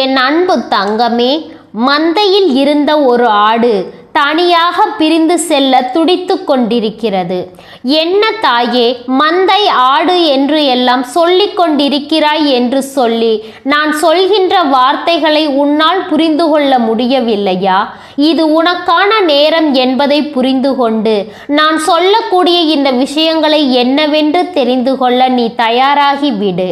என் அன்பு தங்கமே, மந்தையில் இருந்த ஒரு ஆடு தனியாக பிரிந்து செல்ல துடித்து கொண்டிருக்கிறது. என்ன தாயே, மந்தை ஆடு என்று எல்லாம் சொல்லிக் கொண்டிருக்கிறாய் என்று சொல்லி நான் சொல்கின்ற வார்த்தைகளை உன்னால் புரிந்து கொள்ள முடியவில்லையா? இது உனக்கான நேரம் என்பதை புரிந்து கொண்டு நான் சொல்லக்கூடிய இந்த விஷயங்களை என்னவென்று தெரிந்து கொள்ள நீ தயாராகி விடு.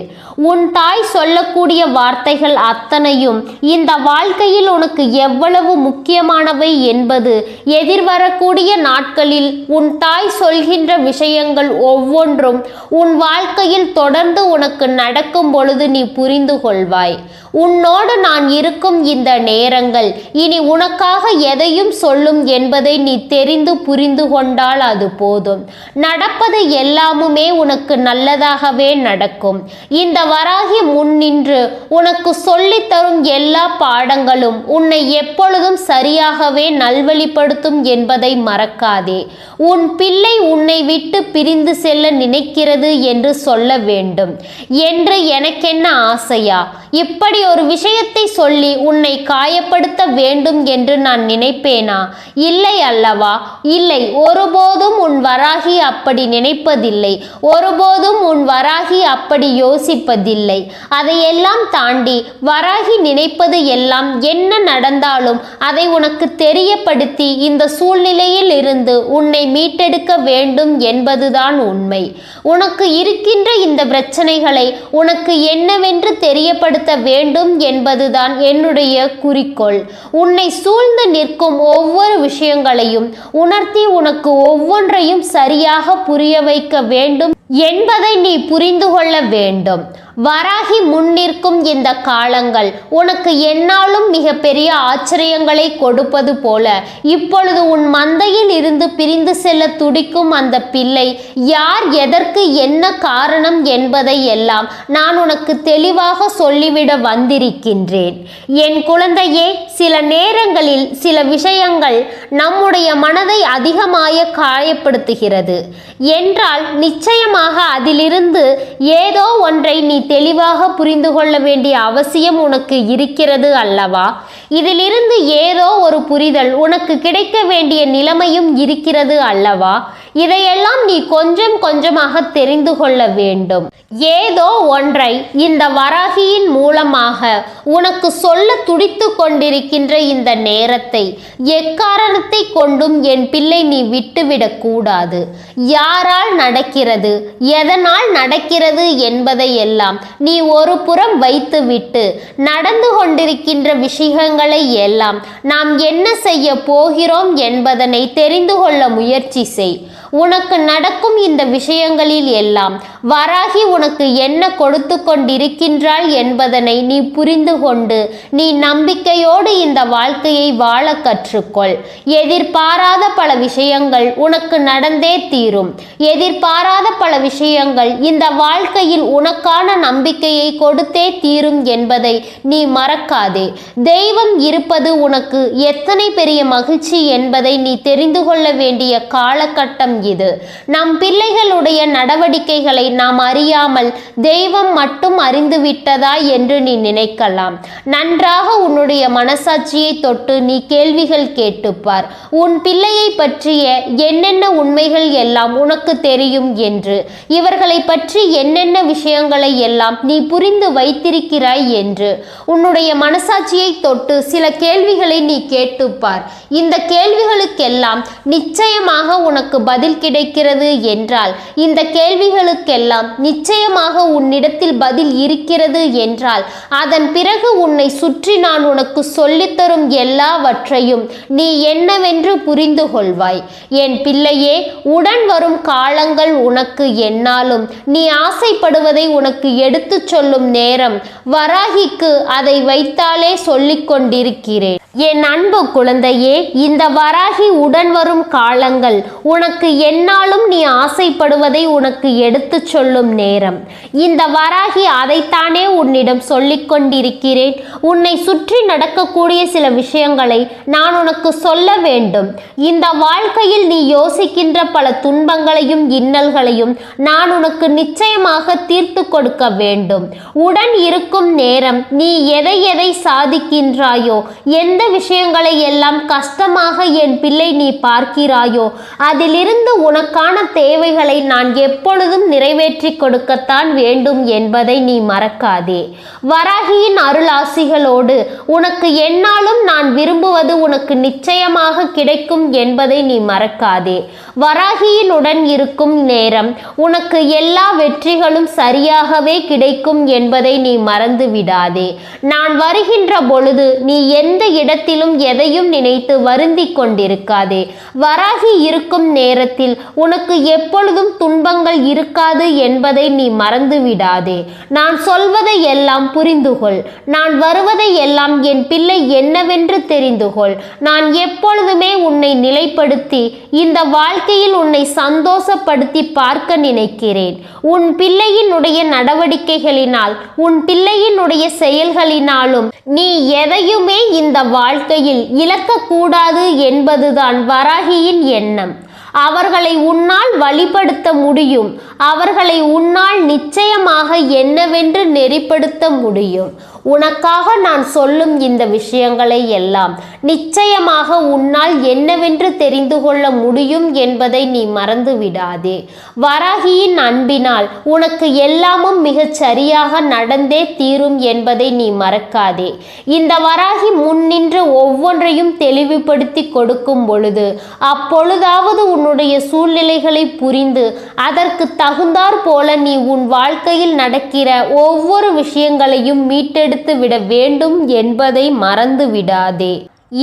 உன் தாய் சொல்லக்கூடிய வார்த்தைகள் அத்தனையும் இந்த வாழ்க்கையில் உனக்கு எவ்வளவு முக்கியமானவை என்பது எதிர்வரக்கூடிய நாட்களில் உன் தாய் சொல்கின்ற விஷயங்கள் ஒவ்வொன்றும் உன் வாழ்க்கையில் தொடர்ந்து உனக்கு நடக்கும் பொழுது நீ புரிந்து கொள்வாய். உன்னோடு நான் இருக்கும் இந்த நேரங்கள் இனி உனக்காக எதையும் சொல்லும் என்பதை நீ தெரிந்து புரிந்து கொண்டால் அது போதும். நடப்பது எல்லாமுமே உனக்கு நல்லதாகவே நடக்கும். இந்த வராகி முன்னின்று உனக்கு சொல்லித்தரும் எல்லா பாடங்களும் உன்னை எப்பொழுதும் சரியாகவே நல்வழிப்படுத்தும் என்பதை மறக்காதே. உன் பிள்ளை உன்னை விட்டு பிரிந்து செல்ல நினைக்கிறது என்று சொல்ல வேண்டும் என்று எனக்கென்ன ஆசையா? இப்படி ஒரு விஷயத்தை சொல்லி உன்னை காயப்படுத்த வேண்டும் என்று நான் நினைப்பேனா? இல்லை அல்லவா? இல்லை, ஒருபோதும் உன் வராகி அப்படி நினைப்பதில்லை. ஒருபோதும் உன் வராகி அப்படி யோசிப்பதில்லை. அதையெல்லாம் தாண்டி வராகி நினைப்பது எல்லாம் என்ன நடந்தாலும் அதை உனக்கு தெரியப்படுத்தி இந்த சூழ்நிலையில் இருந்து உன்னை மீட்டெடுக்க வேண்டும் என்பதுதான் உண்மை. உனக்கு இருக்கின்ற இந்த பிரச்சனைகளை உனக்கு என்னவென்று தெரியப்படுத்த வேண்டும் என்பதுதான் என்னுடைய குறிக்கோள். உன்னை சூழ்ந்து நிற்கும் ஒவ்வொரு விஷயங்களையும் உணர்த்தி உனக்கு ஒவ்வொன்றையும் சரியாக புரிய வைக்க வேண்டும் என்பதை நீ புரிந்து கொள்ள வேண்டும். வராகி முன்னிற்கும் இந்த காலங்கள் உனக்கு என்னாலும் மிக பெரிய ஆச்சரியங்களை கொடுப்பது போல இப்பொழுது உன் மந்தையில் இருந்து பிரிந்து செல்ல துடிக்கும் அந்த பிள்ளை யார், எதற்கு, என்ன காரணம் என்பதை எல்லாம் நான் உனக்கு தெளிவாக சொல்லிவிட வந்திருக்கின்றேன். என் குழந்தையே, சில நேரங்களில் சில விஷயங்கள் நம்முடைய மனதை அதிகமாக காயப்படுத்துகிறது என்றால் நிச்சயமாக அதிலிருந்து ஏதோ ஒன்றை நீ தெளிவாக புரிந்து கொள்ள வேண்டிய அவசியம் உனக்கு இருக்கிறது அல்லவா? இதிலிருந்து ஏதோ ஒரு புரிதல் உனக்கு கிடைக்க வேண்டிய நிலைமையும் இருக்கிறது அல்லவா? இதையெல்லாம் நீ கொஞ்சம் கொஞ்சமாக தெரிந்து கொள்ள வேண்டும். ஏதோ ஒன்றை இந்த வராகியின் மூலமாக உனக்கு சொல்ல துடித்து கொண்டிருக்கின்ற இந்த நேரத்தை எக்காரணத்தை கொண்டும் என் பிள்ளை நீ விட்டுவிடக் கூடாது. யாரால் நடக்கிறது, எதனால் நடக்கிறது என்பதை எல்லாம் நீ ஒரு புறம் வைத்துவிட்டு நடந்து கொண்டிருக்கின்ற விஷயங்களை எல்லாம் நாம் என்ன செய்ய போகிறோம் என்பதனை தெரிந்து கொள்ள முயற்சி செய். உனக்கு நடக்கும் இந்த விஷயங்களில் எல்லாம் வராகி உனக்கு என்ன கொடுத்து கொண்டிருக்கின்றாள் என்பதனை நீ புரிந்து கொண்டு நீ நம்பிக்கையோடு இந்த வாழ்க்கையை வாழ கற்றுக்கொள். எதிர்பாராத பல விஷயங்கள் உனக்கு நடந்தே தீரும். எதிர்பாராத பல விஷயங்கள் இந்த வாழ்க்கையில் உனக்கான நம்பிக்கையை கொடுத்தே தீரும் என்பதை நீ மறக்காதே. தெய்வம் இருப்பது உனக்கு எத்தனை பெரிய மகிழ்ச்சி என்பதை நீ தெரிந்து கொள்ள வேண்டிய காலகட்டம் இது. நம் பிள்ளைகளுடைய நடவடிக்கைகளை நாம் அறியாமல் தெய்வம் மட்டும் அறிந்து விட்டதா என்று நீ நினைக்கலாம். நன்றாக உன்னுடைய மனசாட்சியை தொட்டு நீ கேள்விகள் கேட்டுப்பார். உன் பிள்ளையை பற்றிய என்னென்ன உண்மைகள் எல்லாம் உனக்கு தெரியும் என்று, இவர்களை பற்றி என்னென்ன விஷயங்களை எல்லாம் நீ புரிந்து வைத்திருக்கிறாய் என்று உன்னுடைய மனசாட்சியை தொட்டு சில கேள்விகளை நீ கேட்டுப்பார். இந்த கேள்விகளுக்கெல்லாம் நிச்சயமாக உனக்கு பதில் கிடைக்கிறது என்றால், இந்த கேள்விகளுக்கெல்லாம் நிச்சயமாக உன்னிடத்தில் பதில் இருக்கிறது என்றால், அதன் பிறகு உன்னை சுற்றி நான் உனக்கு சொல்லித்தரும் எல்லாவற்றையும் நீ என்னவென்று புரிந்து கொள்வாய். என் பிள்ளையே, உடன் வரும் காலங்கள் உனக்கு என்னாலும் நீ ஆசைப்படுவதை உனக்கு எடுத்து சொல்லும் நேரம் வராகிக்கு அதை வைத்தாலே சொல்லிக் கொண்டிருக்கிறேன். என் அன்பு குழந்தையே, இந்த வராகி உடன் வரும் காலங்கள் உனக்கு எந்நாளும் நீ ஆசைப்படுவதை உனக்கு எடுத்து சொல்லும் நேரம். இந்த வராகி அதைத்தானே உன்னிடம் சொல்லிக் கொண்டிருக்கிறேன். உன்னை சுற்றி நடக்கக்கூடிய சில விஷயங்களை நான் உனக்கு சொல்ல வேண்டும். இந்த வாழ்க்கையில் நீ யோசிக்கின்ற பல துன்பங்களையும் இன்னல்களையும் நான் உனக்கு நிச்சயமாக தீர்த்து கொடுக்க வேண்டும். உடன் இருக்கும் நேரம் நீ எதை எதை சாதிக்கின்றாயோ, எந்த விஷயங்களை எல்லாம் கஷ்டமாக என் பிள்ளை நீ பார்க்கிறாயோ, அதிலிருந்து உனக்கான தேவைகளை நான் எப்பொழுதும் நிறைவேற்றி கொடுக்கத்தான் வேண்டும் என்பதை நீ மறக்காதே. வராகியின் அருளாசிகளோடு உனக்கு எந்நாளும் நான் விரும்புவது உனக்கு நிச்சயமாக கிடைக்கும் என்பதை நீ மறக்காதே. வராகியினுடன் இருக்கும் நேரம் உனக்கு எல்லா வெற்றிகளும் சரியாகவே கிடைக்கும் என்பதை நீ மறந்து விடாதே. நான் வருகின்ற பொழுது நீ எந்த இடத்திலும் எதையும் நினைத்து வருந்தி கொண்டிருக்காதே. வராகி இருக்கும் நேரத்தில் உனக்கு எப்பொழுதும் துன்பங்கள் இருக்காது என்பதை நீ மறந்து விடாதே. நான் சொல்வதை எல்லாம் புரிந்து கொள். நான் வருவதை எல்லாம் என் பிள்ளை என்னவென்று தெரிந்து கொள். நான் எப்பொழுதுமே உன்னை நிலைப்படுத்தி இந்த வாழ்க்கையில் உன்னை சந்தோஷப்படுத்தி பார்க்க நினைக்கிறேன். உன் பிள்ளையினுடைய நடவடிக்கைகளினால், உன் பிள்ளையினுடைய செயல்களினாலும் நீ எதையுமே இந்த வாழ்க்கையில் இழக்கக்கூடாது என்பதுதான் வராகியின் எண்ணம். அவர்களை உன்னால் வழிபடுத்த முடியும். அவர்களை உன்னால் நிச்சயமாக என்னவென்று நெறிப்படுத்த முடியும். உனக்காக நான் சொல்லும் இந்த விஷயங்களை எல்லாம் நிச்சயமாக உன்னால் என்னவென்று தெரிந்து கொள்ள முடியும் என்பதை நீ மறந்து விடாதே. வராகியின் அன்பினால் உனக்கு எல்லாமும் மிகச் சரியாக நடந்தே தீரும் என்பதை நீ மறக்காதே. இந்த வராகி முன்னின்று ஒவ்வொன்றையும் தெளிவுபடுத்தி கொடுக்கும் பொழுது அப்பொழுதாவது உன்னுடைய சூழ்நிலைகளை புரிந்து அதற்கு தகுந்தாற் போல நீ உன் வாழ்க்கையில் நடக்கிற ஒவ்வொரு விஷயங்களையும் மீட்டெடுத்து விட வேண்டும் என்பதை மறந்து விடாதே.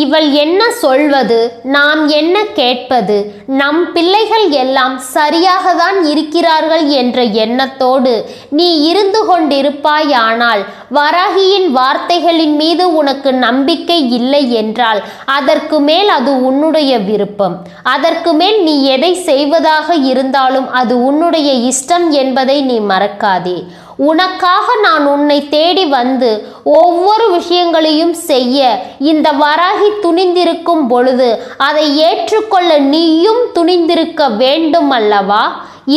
இவள் என்ன சொல்வது, நாம் என்ன கேட்பது, நம் பிள்ளைகள் எல்லாம் சரியாக தான் இருக்கிறார்கள் என்ற எண்ணத்தோடு நீ இருந்து கொண்டிருப்பாயானால், வராகியின் வார்த்தைகளின் மீது உனக்கு நம்பிக்கை இல்லை என்றால் அதற்கு மேல் அது உன்னுடைய விருப்பம். அதற்கு மேல் நீ எதை செய்வதாக இருந்தாலும் அது உன்னுடைய இஷ்டம் என்பதை நீ மறக்காதே. உனக்காக நான் உன்னை தேடி வந்து ஒவ்வொரு விஷயங்களையும் செய்ய இந்த வராகி துணிந்திருக்கும் பொழுது அதை ஏற்றுக்கொள்ள நீயும் துணிந்திருக்க வேண்டும் அல்லவா?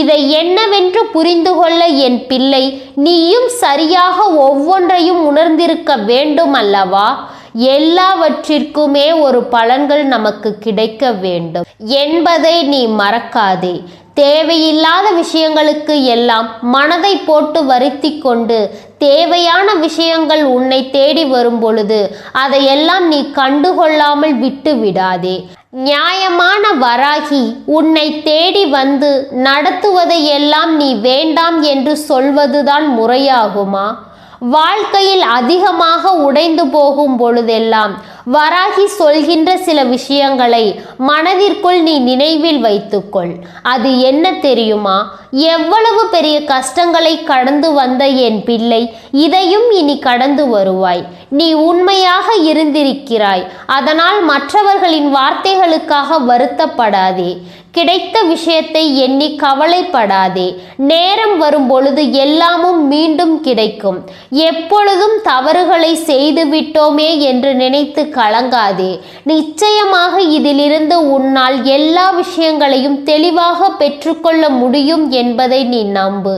இதை என்னவென்று புரிந்து கொள்ள என் பிள்ளை நீயும் சரியாக ஒவ்வொன்றையும் உணர்ந்திருக்க வேண்டும் அல்லவா? எல்லாவற்றிற்குமே ஒரு பலன்கள் நமக்கு கிடைக்க வேண்டும் என்பதை நீ மறக்காதே. தேவையில்லாத விஷயங்களுக்கு எல்லாம் மனதை போட்டு வருத்தி கொண்டு தேவையான விஷயங்கள் உன்னை தேடி வரும் பொழுது அதையெல்லாம் நீ கண்டுகொள்ளாமல் விட்டு விடாதே. நியாயமான வராகி உன்னை தேடி வந்து நடத்துவதையெல்லாம் நீ வேண்டாம் என்று சொல்வதுதான் முறையாகுமா? வாழ்க்கையில் அதிகமாக உடைந்து போகும் பொழுதெல்லாம் வராகி சொல்கின்ற சில விஷயங்களை மனதிற்குள் நீ நினைவில் வைத்துக்கொள். அது என்ன தெரியுமா? எவ்வளவு பெரிய கஷ்டங்களை கடந்து வந்த என் பிள்ளை, இதையும் இனி கடந்து வருவாய். நீ உண்மையாக இருந்திருக்கிறாய். அதனால் மற்றவர்களின் வார்த்தைகளுக்காக வருத்தப்படாதே. கிடைத்த விஷயத்தை எண்ணி கவலைப்படாதே. நேரம் வரும் பொழுது எல்லாமும் மீண்டும் கிடைக்கும். எப்பொழுதும் தவறுகளை செய்து விட்டோமே என்று நினைத்து கலங்காதே. நிச்சயமாக இதிலிருந்து உன்னால் எல்லா விஷயங்களையும் தெளிவாக பெற்றுக்கொள்ள முடியும் என்பதை நீ நம்பு.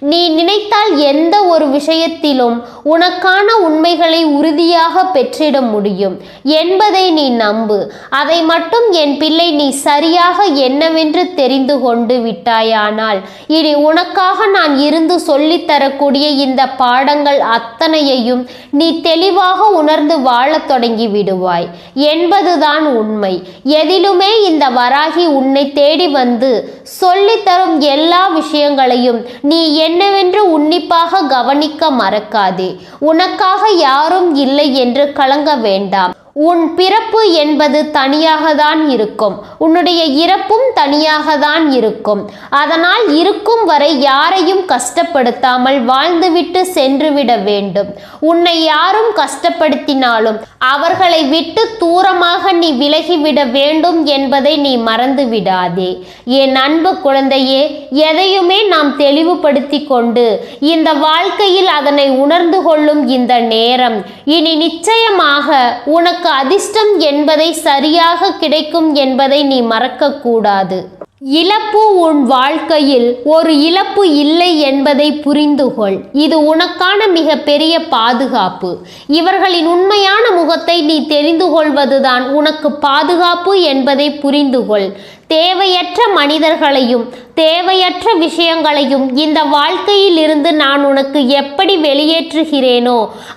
நீ நினைத்தால் எந்த ஒரு விஷயத்திலும் உனக்கான உண்மைகளை உறுதியாக பெற்றிட முடியும் என்பதை நீ நம்பு. அதை மட்டும் என் பிள்ளை நீ சரியாக என்னவென்று தெரிந்து கொண்டு விட்டாயானால் இனி உனக்காக நான் இருந்து சொல்லித்தரக்கூடிய இந்த பாடங்கள் அத்தனையையும் நீ தெளிவாக உணர்ந்து வாழத் தொடங்கி விடுவாய் என்பதுதான் உண்மை. எதிலுமே இந்த வராகி உன்னை தேடி வந்து சொல்லித்தரும் எல்லா விஷயங்களையும் நீ என்னவென்று உன்னிப்பாக கவனிக்க மறக்காதே. உனக்காக யாரும் இல்லை என்று கலங்க வேண்டாம். உன் பிறப்பு என்பது தனியாக தான் இருக்கும், உன்னுடைய இறப்பும் தனியாக தான் இருக்கும். அதனால் இருக்கும் வரை யாரையும் கஷ்டப்படுத்தாமல் வாழ்ந்துவிட்டு சென்றுவிட வேண்டும். உன்னை யாரும் கஷ்டப்படுத்தினாலும் அவர்களை விட்டு தூரமாக நீ விலகிவிட வேண்டும் என்பதை நீ மறந்து விடாதே. என் அன்பு குழந்தையே, எதையுமே நாம் தெளிவுபடுத்தி கொண்டு இந்த வாழ்க்கையில் அதனை உணர்ந்து கொள்ளும் இந்த நேரம் இனி நிச்சயமாக உனக்கு அதிர்ஷ்டம் என்பதை சரியாக கிடைக்கும் என்பதை நீ மறக்க கூடாது. இழப்பு உன் வாழ்க்கையில் ஒரு இழப்பு இல்லை என்பதை புரிந்துகொள். இது உனக்கான மிக பெரிய பாதுகாப்பு. இவர்களின் உண்மையான முகத்தை நீ தெரிந்து கொள்வதுதான் உனக்கு பாதுகாப்பு என்பதை புரிந்துகொள். தேவையற்ற மனிதர்களையும் தேவையற்ற விஷயங்களையும் இந்த வாழ்க்கையில் இருந்து நான் உனக்கு எப்படி வெளியேற்றுகிறேனோ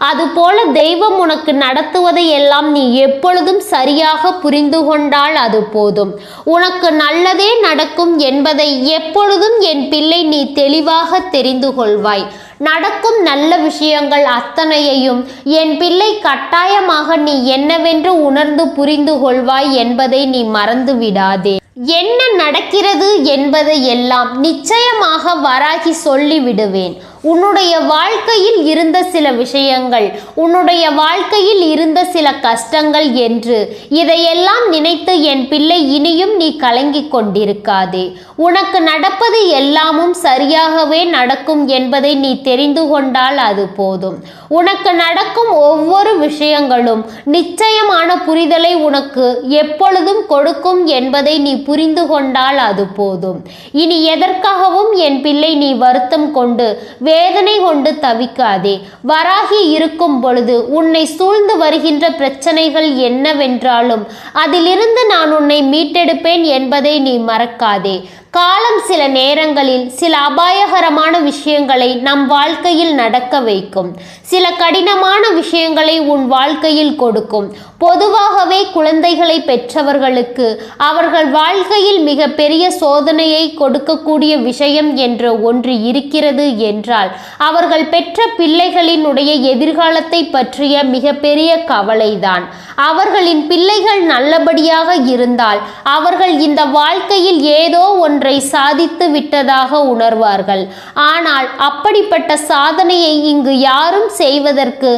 அதுபோல தெய்வம் உனக்கு நடத்துவதை எல்லாம் நீ எப்பொழுதும் சரியாக புரிந்து கொண்டால் அது போதும். உனக்கு நல்லதே நடக்கும் என்பதை எப்பொழுதும் என் பிள்ளை நீ தெளிவாக தெரிந்து கொள்வாய். நடக்கும் நல்ல விஷயங்கள் அத்தனையையும் என் பிள்ளை கட்டாயமாக நீ என்னவென்று உணர்ந்து புரிந்து கொள்வாய் என்பதை நீ மறந்து விடாதே. என்ன நடக்கிறது என்பதை எல்லாம் நிச்சயமாக வராகி சொல்லிவிடுவேன். உன்னுடைய வாழ்க்கையில் இருந்த சில விஷயங்கள், உன்னுடைய வாழ்க்கையில் இருந்த சில கஷ்டங்கள் என்று இதையெல்லாம் நினைத்து என் பிள்ளை இனியும் நீ கலங்கிக் கொண்டிருக்காதே. உனக்கு நடப்பது எல்லாமும் சரியாகவே நடக்கும் என்பதை நீ தெரிந்து கொண்டால் அது போதும். உனக்கு நடக்கும் ஒவ்வொரு விஷயங்களும் நிச்சயமான புரிதலை உனக்கு எப்பொழுதும் கொடுக்கும் என்பதை நீ புரிந்து கொண்டால் அது போதும். இனி எதற்காகவும் என் பிள்ளை நீ வருத்தம் கொண்டு வேதனை கொண்டு தவிக்காதே. வராகி இருக்கும் பொழுது உன்னை சூழ்ந்து வருகின்ற பிரச்சனைகள் என்னவென்றாலும் அதிலிருந்து நான் உன்னை மீட்டெடுப்பேன் என்பதை நீ மறக்காதே. காலம் சில நேரங்களில் சில அபாயகரமான விஷயங்களை நம் வாழ்க்கையில் நடக்க வைக்கும். சில கடினமான விஷயங்களை உன் வாழ்க்கையில் கொடுக்கும். பொதுவாகவே குழந்தைகளை பெற்றவர்களுக்கு அவர்கள் வாழ்க்கையில் மிக பெரிய சோதனையை கொடுக்கக்கூடிய விஷயம் என்ற ஒன்று இருக்கிறது என்றால் அவர்கள் பெற்ற பிள்ளைகளினுடைய எதிர்காலத்தை பற்றிய மிகப்பெரிய கவலைதான். அவர்களின் பிள்ளைகள் நல்லபடியாக இருந்தால் அவர்கள் இந்த வாழ்க்கையில் ஏதோ ஒன்றை சாதித்து விட்டதாக உணர்வார்கள். ஆனால் அப்படிப்பட்ட சாதனையை இங்கு யாரும் செய்வதற்கு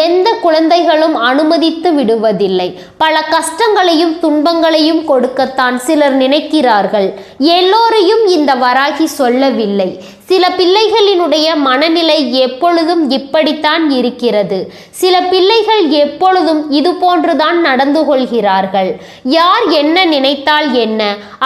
எந்த குழந்தைகளும் அனுமதித்து விடுவதில்லை. பல கஷ்டங்களையும் துன்பங்களையும் கொடுக்கத்தான் சிலர் நினைக்கிறார்கள். எல்லோரையும் இந்த வராகி சொல்லவில்லை. சில பிள்ளைகளினுடைய மனநிலை எப்பொழுதும் இப்படித்தான் இருக்கிறது. சில பிள்ளைகள் எப்பொழுதும் இது போன்றுதான் நடந்து கொள்கிறார்கள். யார் என்ன நினைத்தால் என்ன,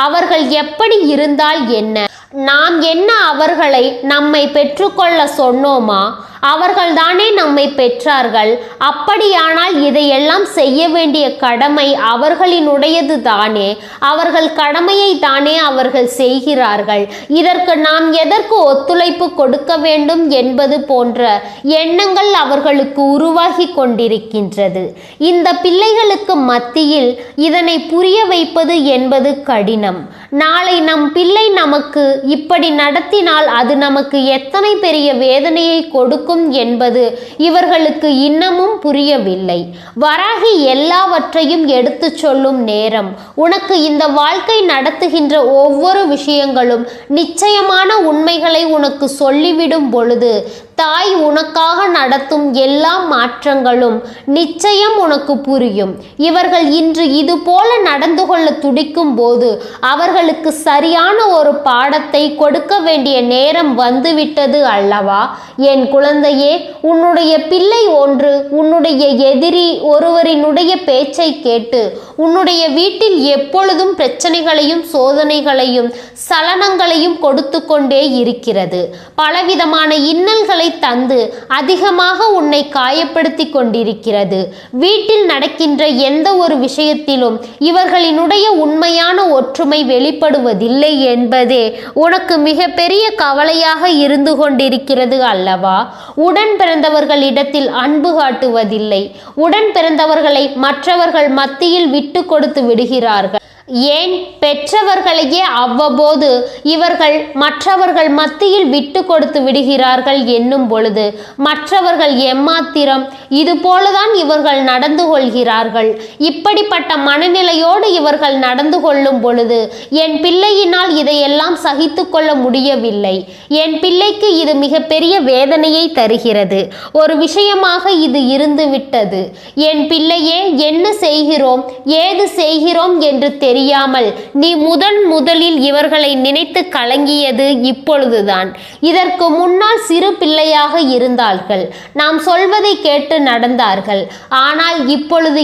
அவர்கள் எப்படி இருந்தால் என்ன, நாம் என்ன அவர்களை நம்மை பெற்றுக்கொள்ள சொன்னோமா? அவர்கள்தானே நம்மை பெற்றார்கள். அப்படியானால் இதையெல்லாம் செய்ய வேண்டிய கடமை அவர்களினுடையது தானே. அவர்கள் கடமையை தானே அவர்கள் செய்கிறார்கள். இதற்கு நாம் எதற்கு ஒத்துழைப்பு கொடுக்க வேண்டும் என்பது போன்ற எண்ணங்கள் அவர்களுக்கு உருவாகி கொண்டிருக்கின்றது. இந்த பிள்ளைகளுக்கு மத்தியில் இதனை புரிய வைப்பது என்பது கடினம். நாளை நம் பிள்ளை நமக்கு இப்படி நடத்தினால் அது நமக்கு எத்தனை பெரிய வேதனையை கொடுக்கும் என்பது இவர்களுக்கு இன்னமும் புரியவில்லை. வராகி எல்லாவற்றையும் எடுத்து சொல்லும் நேரம். உனக்கு இந்த வாழ்க்கை நடத்துகின்ற ஒவ்வொரு விஷயங்களும் நிச்சயமான உண்மைகளை உனக்கு சொல்லிவிடும் பொழுது தாய் உனக்காக நடத்தும் எல்லா மாற்றங்களும் நிச்சயம் உனக்கு புரியும். இவர்கள் இன்று இது போல நடந்து கொள்ள துடிக்கும் போது அவர்களுக்கு சரியான ஒரு பாடத்தை கொடுக்க வேண்டிய நேரம் வந்துவிட்டது அல்லவா? என் குழந்தையே, உன்னுடைய பிள்ளை ஒன்று உன்னுடைய எதிரி ஒருவரினுடைய பேச்சை கேட்டு உன்னுடைய வீட்டில் எப்பொழுதும் பிரச்சனைகளையும் சோதனைகளையும் சலனங்களையும் கொடுத்து கொண்டே இருக்கிறது. பலவிதமான இன்னல்களை தந்து அதிகமாக உன்னை காயப்படுத்தி கொண்டிருக்கிறது. வீட்டில் நடக்கின்ற எந்த ஒரு விஷயத்திலும் இவர்களினுடைய உண்மையான ஒற்றுமை வெளிப்படுவதில்லை என்பதே உனக்கு மிக பெரிய கவலையாக இருந்து கொண்டிருக்கிறது அல்லவா? உடன் பிறந்தவர்களிடத்தில் அன்பு காட்டுவதில்லை. உடன் பிறந்தவர்களை மற்றவர்கள் மத்தியில் விட்டு கொடுத்து விடுகிறார்கள். ஏன் பெற்றவர்களையே அவ்வப்போது இவர்கள் மற்றவர்கள் மத்தியில் விட்டு கொடுத்து விடுகிறார்கள் என்னும் பொழுது மற்றவர்கள் எம்மாத்திரம் இது போலதான் இவர்கள் நடந்து கொள்கிறார்கள். இப்படிப்பட்ட மனநிலையோடு இவர்கள் நடந்து கொள்ளும் பொழுது என் பிள்ளையினால் இதையெல்லாம் சகித்து கொள்ள முடியவில்லை. என் பிள்ளைக்கு இது மிகப்பெரிய வேதனையை தருகிறது. ஒரு விஷயமாக இது இருந்து விட்டது. என் பிள்ளையே, என்ன செய்கிறோம் ஏது செய்கிறோம் என்று தெரியாமல் நீ முதலில் இவர்களை நினைத்து கலங்கியது இப்பொழுதுதான். இதற்கு முன்னால் சிறு பிள்ளையாக இருந்தார்கள். நாம் சொல்வதை கேட்டு நடந்தார்கள். ஆனால் இப்பொழுது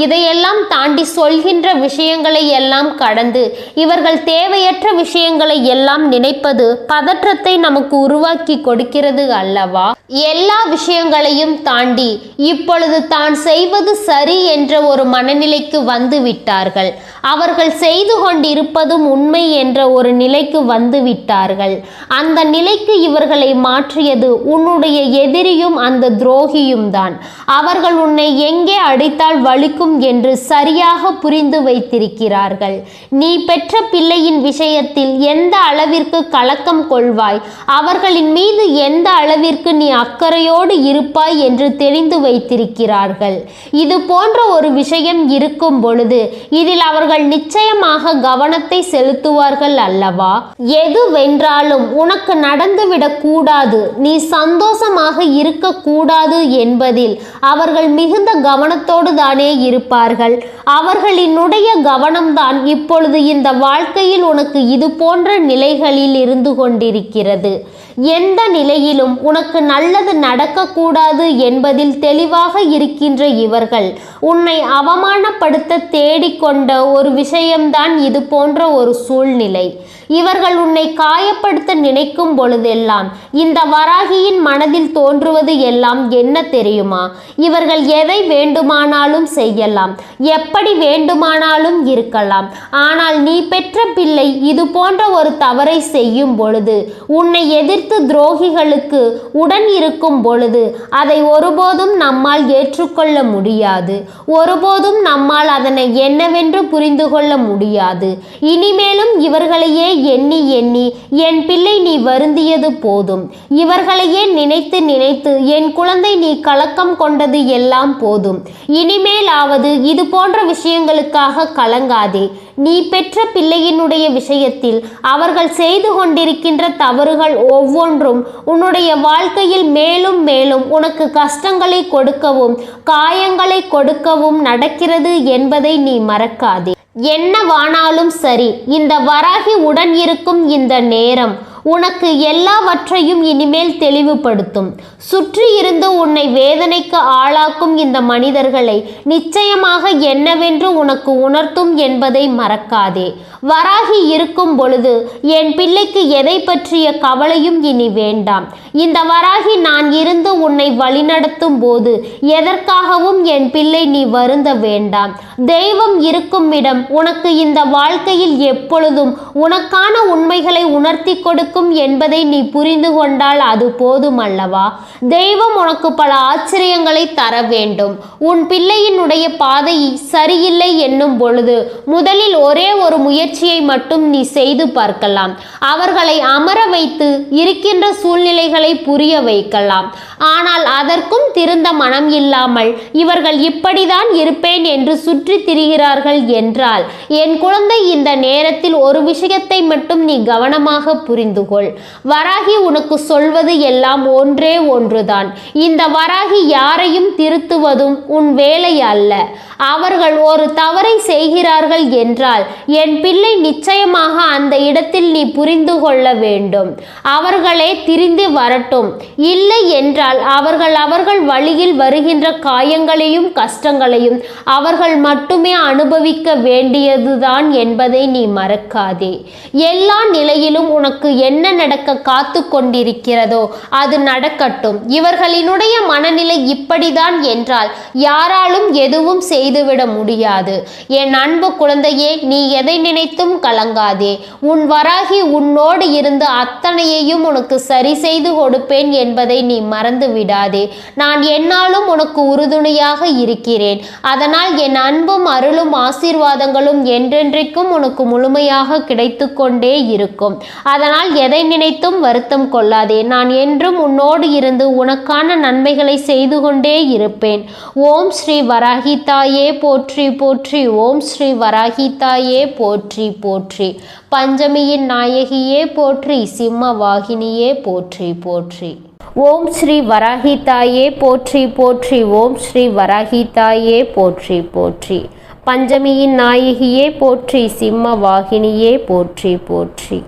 இதையெல்லாம் தாண்டி சொல்கின்ற விஷயங்களை எல்லாம் கடந்து இவர்கள் தேவையற்ற விஷயங்களை எல்லாம் நினைப்பது பதற்றத்தை நமக்கு உருவாக்கி கொடுக்கிறது அல்லவா? எல்லா விஷயங்களையும் தாண்டி இப்பொழுது தான் செய்வது சரி என்ற ஒரு மனநிலைக்கு வந்து விட்டார்கள். அவர்கள் செய்து கொண்டிருப்பதும் உண்மை என்ற ஒரு நிலைக்கு வந்து விட்டார்கள். அந்த நிலைக்கு இவர்களை மாற்றியது உன்னுடைய எதிரியும் அந்த துரோகியும் தான். அவர்கள் உன்னை எங்கே அடித்தால் வலிக்கும் என்று சரியாக புரிந்து வைத்திருக்கிறார்கள். நீ பெற்ற பிள்ளையின் விஷயத்தில் எந்த அளவிற்கு கலக்கம் கொள்வாய், அவர்களின் மீது எந்த அளவிற்கு நீ அக்கறையோடு இருப்பாய் என்று தெரிந்து வைத்திருக்கிறார்கள். இது போன்ற ஒரு விஷயம் இருக்கும் பொழுது இதில் அவர்கள் நிச்சயமாக கவனத்தை செலுத்துவார்கள் அல்லவா? எது வென்றாலும் உனக்கு நடந்துவிடக் கூடாது, நீ சந்தோஷமாக இருக்கக்கூடாது என்பதில் அவர்கள் மிகுந்த கவனத்தோடு தானே இருப்பார்கள். அவர்களினுடைய கவனம்தான் இப்பொழுது இந்த வாழ்க்கையில் உனக்கு இது போன்ற நிலைகளில் இருந்து கொண்டிருக்கிறது. எந்த நிலையிலும் உனக்கு நல்லது நடக்கக்கூடாது என்பதில் தெளிவாக இருக்கின்ற இவர்கள் உன்னை அவமானப்படுத்த தேடிக்கொண்ட ஒரு விஷயம்தான் இது போன்ற ஒரு சூழ்நிலை. இவர்கள் உன்னை காயப்படுத்த நினைக்கும் பொழுதெல்லாம் இந்த வராகியின் மனதில் தோன்றுவது எல்லாம் என்ன தெரியுமா? இவர்கள் எதை வேண்டுமானாலும் செய்யலாம், எப்படி வேண்டுமானாலும் இருக்கலாம். ஆனால் நீ பெற்ற பிள்ளை இது போன்ற ஒரு தவறை செய்யும் பொழுது, உன்னை எதிர்த்து துரோகிகளுக்கு உடன் இருக்கும் பொழுது அதை ஒருபோதும் நம்மால் ஏற்றுக்கொள்ள முடியாது. ஒருபோதும் நம்மால் அதனை என்னவென்று புரிந்து கொள்ள முடியாது. இனிமேலும் இவர்களையே எண்ணி எண்ணி என் பிள்ளை நீ வருந்தியது போதும். இவர்களையே நினைத்து நினைத்து என் குழந்தை நீ கலக்கம் கொண்டது எல்லாம் போதும். இனிமேலாவது இது போன்ற விஷயங்களுக்காக கலங்காதே. நீ பெற்ற பிள்ளையினுடைய விஷயத்தில் அவர்கள் செய்து கொண்டிருக்கின்ற தவறுகள் ஒவ்வொன்றும் உன்னுடைய வாழ்க்கையில் மேலும் மேலும் உனக்கு கஷ்டங்களை கொடுக்கவும் காயங்களை கொடுக்கவும் நடக்கிறது என்பதை நீ மறக்காதே. என்னவானாலும் சரி, இந்த வராகி உடன் இருக்கும் இந்த நேரம் உனக்கு எல்லாவற்றையும் இனிமேல் தெளிவுபடுத்தும். சுற்றி இருந்து உன்னை வேதனைக்கு ஆளாக்கும் இந்த மனிதர்களை நிச்சயமாக என்னவென்று உனக்கு உணர்த்தும் என்பதை மறக்காதே. வராகி இருக்கும் பொழுது என் பிள்ளைக்கு எதை பற்றிய கவலையும் இனி வேண்டாம். இந்த வராகி நான் இருந்து உன்னை வழிநடத்தும் போது எதற்காகவும் என் பிள்ளை நீ வருந்த வேண்டாம். தெய்வம் இருக்கும் இடம் உனக்கு இந்த வாழ்க்கையில் எப்பொழுதும் உனக்கான உண்மைகளை உணர்த்தி கொடுக்கும் என்பதை நீ புரிந்து கொண்டால் அது போதும் அல்லவா? தெய்வம் உனக்கு பல ஆச்சரியங்களை தர வேண்டும். உன் பிள்ளையினுடைய பாதை சரியில்லை என்னும் பொழுது முதலில் ஒரே ஒரு முயற்சியை மட்டும் நீ செய்து பார்க்கலாம். அவர்களை அமர வைத்து இருக்கின்ற சூழ்நிலைகளை புரிய வைக்கலாம். ஆனால் அதற்கும் திருந்த மனம் இல்லாமல் இவர்கள் இப்படிதான் இருப்பேன் என்று சுற்றி திரிகிறார்கள் என்றால் என் குழந்தை, இந்த நேரத்தில் ஒரு விஷயத்தை மட்டும் நீ கவனமாக புரிந்து கொள். வராகி உனக்கு சொல்வது எல்லாம் ஒன்றே ஒன்றுதான். இந்த வராகி யாரையும் திருத்துவதும் உன் வேலை அல்ல. அவர்கள் ஒரு தவறை செய்கிறார்கள் என்றால் என் பிள்ளை நிச்சயமாக அந்த இடத்தில் நீ புரிந்து கொள்ள வேண்டும். அவர்களே திருந்தி வரட்டும். இல்லை என்றால் அவர்கள் வழியில் வருகின்ற காயங்களையும் கஷ்டங்களையும் அவர்கள் மட்டுமே அனுபவிக்க வேண்டியதுதான் என்பதை நீ மறக்காதே. எல்லா நிலையிலும் உனக்கு என்ன என்ன நடக்க காத்து கொண்டிருக்கிறதோ அது நடக்கட்டும். இவர்களினுடைய மனநிலை இப்படிதான் என்றால் யாராலும் எதுவும் செய்துவிட முடியாது. என் அன்பு குழந்தையே, நீ எதை நினைத்தும் கலங்காதே. உன் வராகி உன்னோடு இருந்து அத்தனையையும் உனக்கு சரி செய்து கொடுப்பேன் என்பதை நீ மறந்து விடாதே. நான் என்னாலும் உனக்கு உறுதுணையாக இருக்கிறேன். அதனால் என் அன்பும் அருளும் ஆசீர்வாதங்களும் என்றென்றைக்கும் உனக்கு முழுமையாக கிடைத்து கொண்டே இருக்கும். அதனால் எதை நினைத்தும் வருத்தம் கொள்ளாதே. நான் என்றும் உன்னோடு இருந்து உனக்கான நன்மைகளை செய்து கொண்டே இருப்பேன். ஓம் ஸ்ரீ வராகி தாயே போற்றி போற்றி. ஓம் ஸ்ரீ வராகி தாயே போற்றி போற்றி. பஞ்சமியின் நாயகியே போற்றி. சிம்ம வாகினியே போற்றி போற்றி. ஓம் ஸ்ரீ வராகி தாயே போற்றி போற்றி. ஓம் ஸ்ரீ வராகி தாயே போற்றி போற்றி. பஞ்சமியின் நாயகியே போற்றி. சிம்ம வாகினியே போற்றி போற்றி.